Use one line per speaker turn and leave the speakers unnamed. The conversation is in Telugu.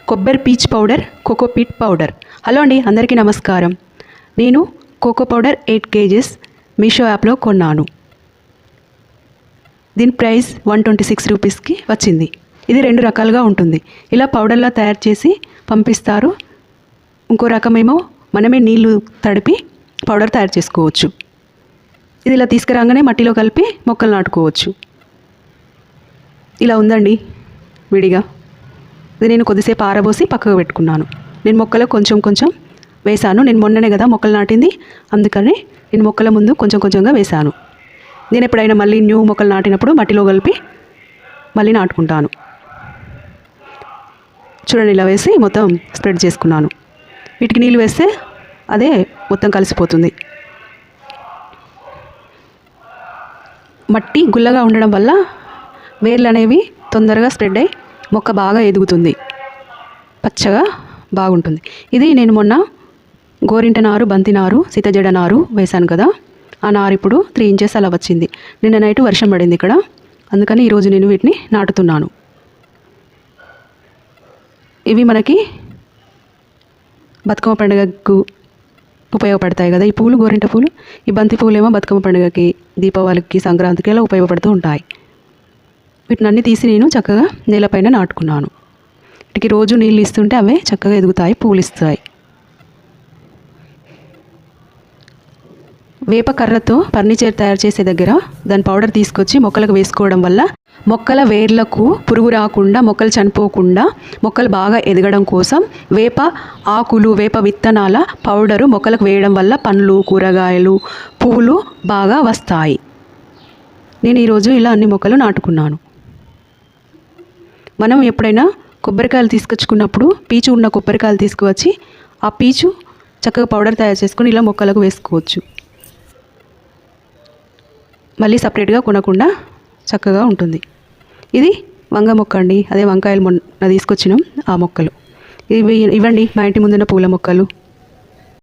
కొబ్బరి peach powder, cocopeat powder. Hello అండి, అందరికీ నమస్కారం. నేను కోకో పౌడర్ 8 kgs మీషో యాప్లో కొన్నాను. దీని ప్రైస్ 126 రూపీస్కి వచ్చింది. ఇది 2 రకాలుగా ఉంటుంది. ఇలా పౌడర్లా తయారు చేసి పంపిస్తారు. ఇంకో రకమేమో మనమే నీళ్లు తడిపి పౌడర్ తయారు చేసుకోవచ్చు. ఇది ఇలా తీసుకురాగానే మట్టిలో కలిపి మొక్కలు నాటుకోవచ్చు. ఇలా ఉందండి విడిగా. ఇది నేను కొద్దిసేపు ఆరబోసి పక్కకు పెట్టుకున్నాను. నేను మొక్కలు కొంచెం వేశాను. నేను మొన్ననే కదా మొక్కలు నాటింది, అందుకని నేను మొక్కల ముందు కొంచెంగా వేశాను. నేను ఎప్పుడైనా మళ్ళీ న్యూ మొక్కలు నాటినప్పుడు మట్టిలో కలిపి మళ్ళీ నాటుకుంటాను. చూడండి, ఇలా వేసి మొత్తం స్ప్రెడ్ చేసుకున్నాను. వీటికి నీళ్ళు వేస్తే అదే మొత్తం కలిసిపోతుంది. మట్టి గుల్లగా ఉండడం వల్ల వేర్లు అనేవి తొందరగా స్ప్రెడ్ అయ్యి మొక్క బాగా ఎదుగుతుంది, పచ్చగా బాగుంటుంది. ఇది నేను మొన్న గోరింట నారు, బంతి నారు, సీతజడ నారు వేశాను కదా, ఆ నారు ఇప్పుడు 3 inches అలా వచ్చింది. నిన్న నైట్ వర్షం పడింది ఇక్కడ, అందుకని ఈరోజు నేను వీటిని నాటుతున్నాను. ఇవి మనకి బతుకమ్మ పండుగకు ఉపయోగపడతాయి కదా, ఈ పూలు, గోరింట పూలు. ఈ బంతి పూలు ఏమో బతుకమ్మ పండుగకి, దీపావళికి, సంక్రాంతికి అలా ఉపయోగపడుతూ ఉంటాయి. వీటిని అన్నీ తీసి నేను చక్కగా నేలపైన నాటుకున్నాను. వీటికి రోజు నీళ్ళు ఇస్తుంటే అవే చక్కగా ఎదుగుతాయి, పూలు ఇస్తాయి. వేప కర్రతో ఫర్నిచర్ తయారు చేసే దగ్గర దాని పౌడర్ తీసుకొచ్చి మొక్కలకు వేసుకోవడం వల్ల మొక్కల వేర్లకు పురుగు రాకుండా, మొక్కలు చనిపోకుండా, మొక్కలు బాగా ఎదగడం కోసం వేప ఆకులు, వేప విత్తనాల పౌడరు మొక్కలకు వేయడం వల్ల పండ్లు, కూరగాయలు, పువ్వులు బాగా వస్తాయి. నేను ఈరోజు ఇలా అన్ని మొక్కలు నాటుకున్నాను. మనం ఎప్పుడైనా కొబ్బరికాయలు తీసుకొచ్చుకున్నప్పుడు పీచు ఉన్న కొబ్బరికాయలు తీసుకువచ్చి ఆ పీచు చక్కగా పౌడర్ తయారు చేసుకొని ఇలా మొక్కలకు వేసుకోవచ్చు. మళ్ళీ సపరేట్గా కొనకుండా చక్కగా ఉంటుంది. ఇది వంగ మొక్క అండి, అదే వంకాయలు మొన్న తీసుకొచ్చినాం ఆ మొక్కలు. ఇవండి మా ఇంటి ముందున్న పూల మొక్కలు.